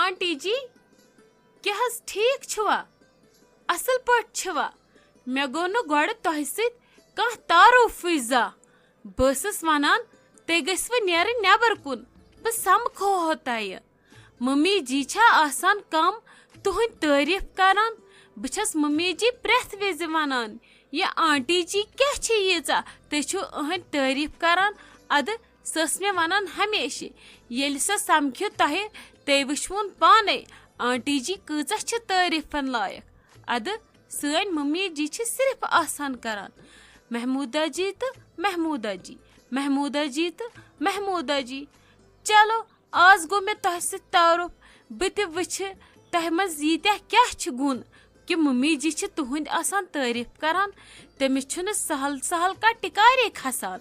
Aunty जी क्या ठीक छुआ असल पट छुआ मे गो न गोड़ तोह सित कह तारुफी जा बस वनान ते गस्व नेर नेबर कुन बह समखो तय मम्मी जी छा आसान कम तुहद तारीफ करान बस मम्मी जी प्रेथ विज वनान ये आंटी जी क्या यीचा तुम अहद तारीफ करान अद सस मे वनान हमेशा ये सह समख्यु तह ते वुन पाने आंटी जी कूचा तारीफन लायक अद सन मम्मी जी सिर्फ आसान करान महमूदा जी तो महमूदा जी महमूदा जी तो महमूदा जी चलो आज गो मे तह तारुफ बह वुछ तह मज यीत्या क्या गुन कि मम्मी जी तुहद आसान तारीफ करान तमिस सहल सहल का टिकारे खसान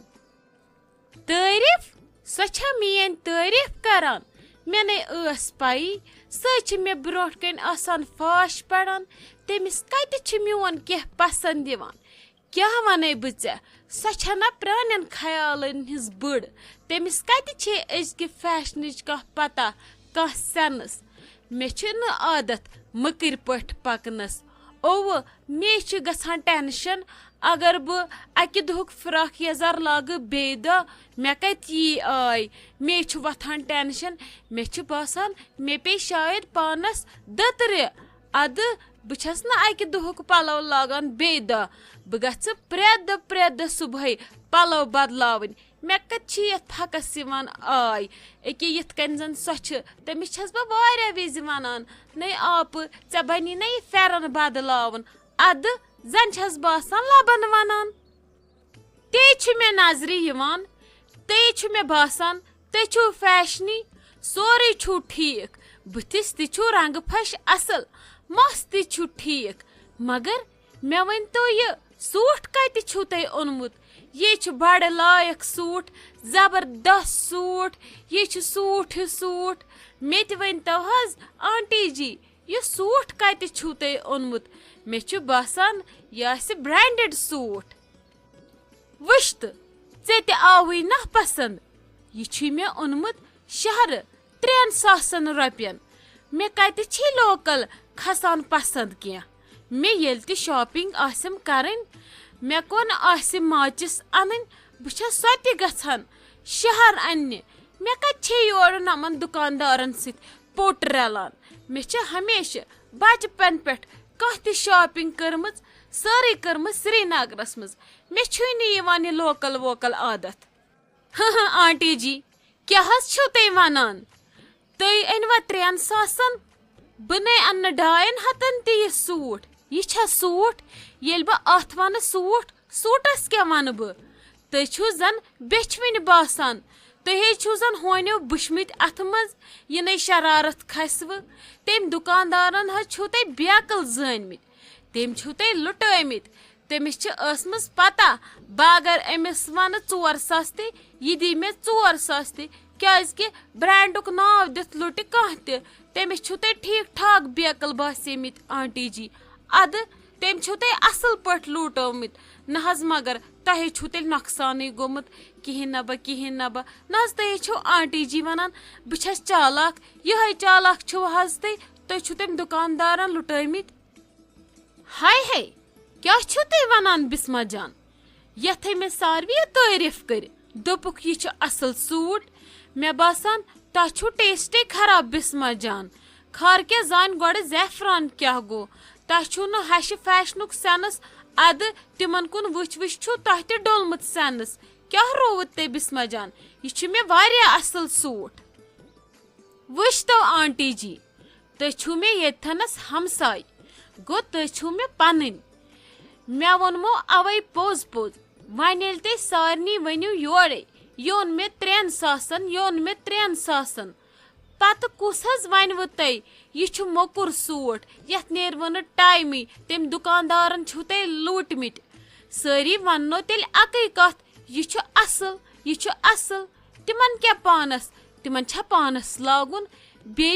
तारीफ सो मेन तारीफ करान मे न पाई सह मे ब्रो कन आसान फाश पढ़ान तमिस कत मोन क्या पसंद दिवान क्या वन बह सह प्रान ख्यालन हिज बड़ तमिस कत अजक फैशनच कह पता कह सेंस मे आदत मकर पट पकनस ओव मे गसान टेंशन अगर बह अकि दुख फ्राक यजार लाग बे दह मे कत यी आय मे वथान टेंशन मे बासान मे पे शायद पानस दत्र अद बस न अकि दुख पलव लागान बे दह बह गछ प्रे दह सुबह पलव बदलावन मे कत ये फकस आय अकि यिथ कन जन सो तमिस बह वारिया विज वनान नै आप ऐ बनी ना यह फेरन बदलावन अद जन छस बासान लबन वनान ते मे नजर यिवान ते मे बासान ते छु फैशनी सोरे छु ठीक बुथिस ते छु रंग फश असल मस ते छु ठीक मगर मे वन तो यह सूट कत छु तय ओनमुत ये बड़ लायक सूट जबरदस्त सूट ये सूट ही सूट मे वन तो हज आंटी जी यह सूट कत छु तय ओनमुत मे बासान यह ब्रांडेड सूट वुश्त ऐ आवी ना पसंद यह मे ओनमुत शहर 3,000 रुपयन मे कत लोकल खसान पसंद क्या मे ये त शॉपिंग आसम करन मे कोन आसम माचिस अन बह सो गछान शहर अन्य मे कत योर नमन दुकानदारन सत पोट रलान मे हमेशा बचपन पे कह शॉपिंग कर्म सारे कर्म श्रीनगरस मज मे लोकल वोकल आदत हाँ आंटी जी क्या तुम वनान तुम अनवा 3,000 बह नै अन्न 2,500 तह सूट यह सूट ये बह अत वन सूट सूटस क्या वन बह तुम जन बेचवन बासान तुम जन होनो बुशमित अथ मज यह शरारत खसव तम दुकानदारन तुम बेकल जानमित तम तुम लुटमित तमिस असमज पता बह अगर अमिस वन 4,000 ते यह दी मे 4,000 ते क्या ब्रांडुक नाव दिथ लुट कह तमिस ठीक ठाक बेकल बासेमित आंटी जी अद तम असल पट लूटोमित न मगर तह तेल नकसान गोमुत कहें नबा न तुम आंटी जी वनान बह चालाक यह चालाक हज तुम तम दुकानदारन लुटमित हाय हाय क्या तुम वनान बिस्मा जान यथ मे सारवी तारीफ कर दोपुक यह असल सूट मे बासान तह टेस्टे खराब बिस्मा जान खार क्या जान गोड़ जैफरान क्या गो तह हश फैशनुक सेंस अद तिमन कुन वुच तह त डोलमुत सेंस क्या रोवत ते बिस्मा जान यह मे वारिया असल सूट वुच तो आंटी जी तुम मे येथनस हमसाय गो तुम मे पन मे वोनमो अवै पोज पोज वन ये तुम सारनी वनु योरे योन मे 3,000 पत कुस वन तुम यह मोकुर सूट यथ नेर वन टाइम तम दुकानदारन तुम लूटमित सारी वनो तेल अकै कथ यह असल तिमन क्या पानस तिमन पानस लागुन बे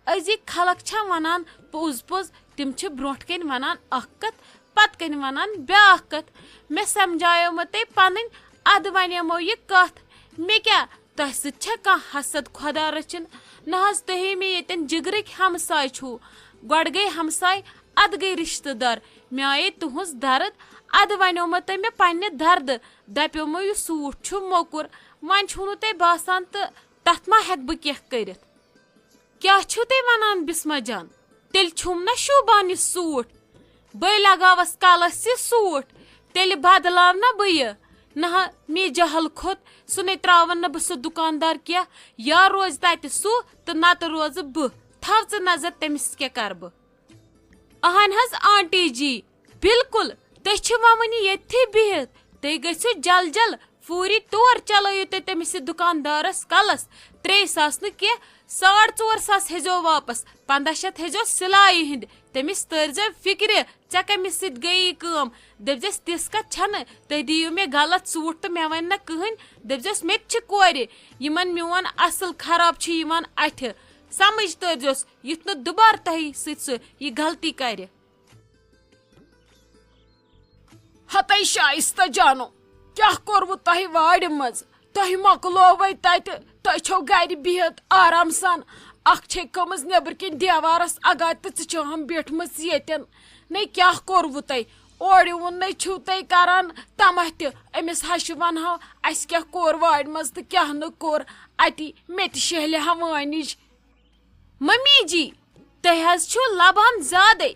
अजिक खलक वनान पोज पोज तिम ब्रोट कन वनान अख कथ पत कन वनान ब्याख कथ मे समझायो मे तुम पन अद वनेमो यह कथ मे क्या तह सह हसद खुदा रचिन न तुह मे ये जिगरिक हमसाय छू गोड़ गई हमसाय अद गई रिश्तेदार मे आये तुहस दर्द अद वनो तुम मे पन्ने दर्द दपो मो यह सूट छु मोकुर वन छू तुह बासान तो तथ मा हेक बह कह कर क्या छु तुह वनान बिस्मा जान तेल छुम ना शोबान यह सूट बे लगावस कलस यह सूट तेल बदलाव ना बह ना मे जहल खोत सह न त्रावन न बह दुकानदार क्या या रोज तत सह तो नत रोज बह थव च नजर तमिस क्या कर बह अहन हज आंटी जी बिल्कुल तुह वन ये बिहित तुह गो जल जल फूरी तौर चलो तुह तमिस दुकानदारस कलस 3 सास न कह 4.5 सास हेजो वापस 1500 हेजो सिलाई हिंद तमिस तरजो फिक्र चे कमिस सत गई कम दपजस तिस कत छन तुह दियो मे गलत सूट तो मे वन न कहन दपजस मे कोर यमन मोन असल खराब अथ समझ तरजोस युथ न दुबार तह सह यह गलती कर हतई शाइस्ता जानो क्या कोरवु तह वाड़ मज तह मकलो तत तुह छो गर बिहत आराम सान अख कमज नबर किन देवारस अगा तो हम बैठम येन न क्या कोरवु तह ओर उन न छू तुह करान तमह तमिस हश वनहो अस क्या कोर वाड़ मज तो क्या न कोर अति मे शहल हा वन निज मम्मी जी तुह लबान ज्यादा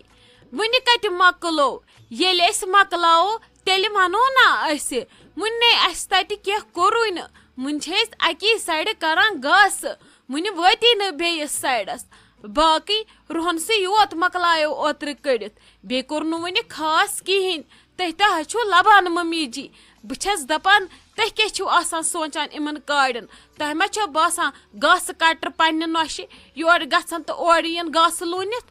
वन कत मकलो ये मकलाओ तेल वनो ना वन तत क्या कोरू न वन अकी साइड करान घास वन वती न बेस साइडस बाकी रोहन से योत मकलायो ओत्र कड़ित बे कोर वन खास कहें तुह तह छो लबान मम्मी जी बस दपान तुह क्या सोचान इन काड़न तुह मा छो बासान घास कटर पन्ने नोश योर गन तो ओर यन घास लूनित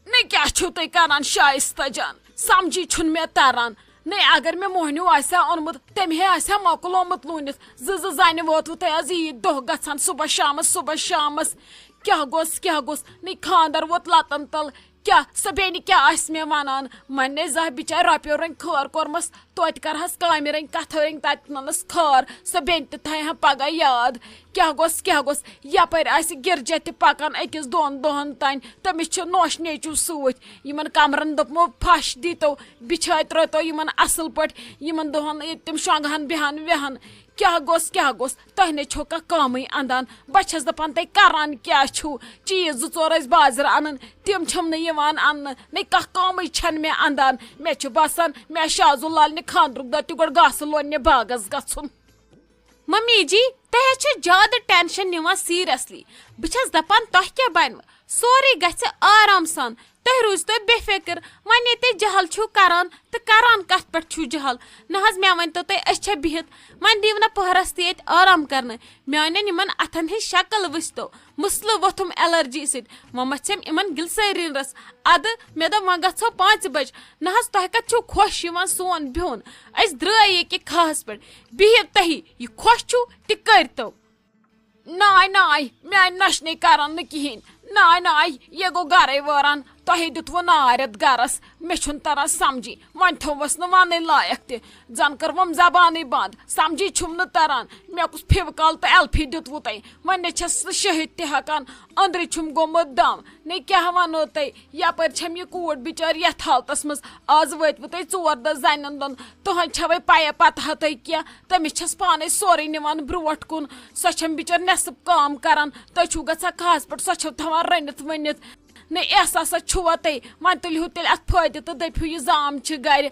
न क्या छो तुह करान शाइस्ता जान समझी छुन मे तरन न अगर मे मोहनियो ओनमुत तमें मकलोमुत लूनित जन वोतु तुह आज ईद दह गसान सुबह शामस क्या गोस न खानदर वोत लतन तल क्या सह बेन क्या मे वनान मन जह बिचार रपो रंग खर कोरमस तोत करहस काम रंग कथ रंग तनस खर सह बेन तह पगह याद क्या गोस यपर गिरजा पकान अकिस 2 दोहन तान तमिस नोश नेचू सूत यमन कमरन दोपमो फश दीतो बिछा त्रो यमन असल पे दोहन तम शोंगहन बेहन वेहन क्या गोस तुह ने छो कम अंदान बस दपान तुम करान क्या चीज 2-4 बाजार अन तम छम अन्न न कम छन मे अंदान मे बसान मे शाजुल लाल ने खानद्रुक दह तह गोड़ घास लोन बागस गुन मम्मी जी तुह ज्यादा टेंशन निवान सीरियसली बस दपान तुह क्या बन सोरे गछ आराम सान तुह रूज तो बेफिक्र वन ये तुह जहल छू करान तो करान कत पे छू जहल न मे वन तो तुह बिहित वन दीव ना पहरस ते आराम कर मे इन अथन हज शक्ल वस्तो मुसल वोथुम एलर्जी सत वो मछम इन गिलसरिनस अद मे दप वन गो 5 बज न तुह कत छू खुश सोन बिहुन अस द्राय ये खास पे बिहित तुह यह खुश छू तह करतो नाय मे नशने करान न कहें नाय ये गो गर वारान तुह दितवो नारत गरस मे तरह समझी वन थोवस न वन लायक तन करवम जबान बंद समझी छुम न तरन मे कुछ फिवकाल तो एल्फी दितवो तुह वन छस शहीद तकान अंदर छुम गोमुत दम न क्या वनो तुह यपर छम यह कूट बिचार यथ हालतस मज आज वतव तुह 4 दह जन दोन तुह छवे पाया पता तुह क्या तमिस छस पाने सोरे निवान ब्रोट कुन सो छम बिचार नेसब काम करान तुह छू गसा खास पे सो छो थवान रनित वनित न एहसास छुआ तुह वन तुलू तेल अत फायदे तो दपू यह जाम गर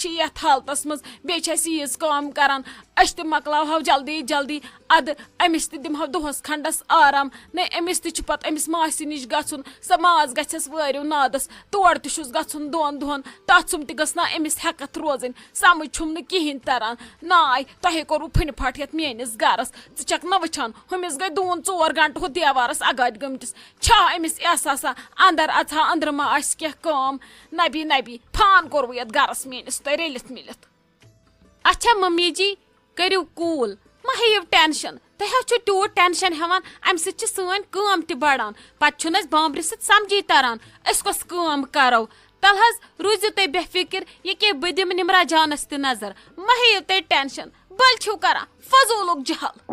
यथ हालतस मज बेस काम करान अस मकलाव जल्दी अद अमिस दिमो दोहस खंडस आराम न अमिस पत अमिस मासी निश गुन सह माज गस वारियो नादस तोड़ तुस गुन 2 दोहन तथ सुम तस ना अमिस हेकत रोजन समझ छुम न कहें तरन नाय तुह कोरू फन फट ये मेनिस गरस चक न वुचान हमिस गई 2-4 घंटे हो देवारस अगाड़ गमटिस छा अमिस एहसास अंदर अथा अंदर मा आस क्या काम नबी फान कोरव ये गरस मेनिस तुह रलित मिलित अच्छा मम्मी जी करू कूल मा हेव टेंशन तुह तूत टेंशन हेवान अम सन काम त बढ़ान पे बाम्ब्र समझी तरन कस काम करो तल रूजो तुह बेफिक्र ये बह दिम निमरा जानस त नजर मा हेव तुह टेंशन बल छू कर फजूलुक जहल।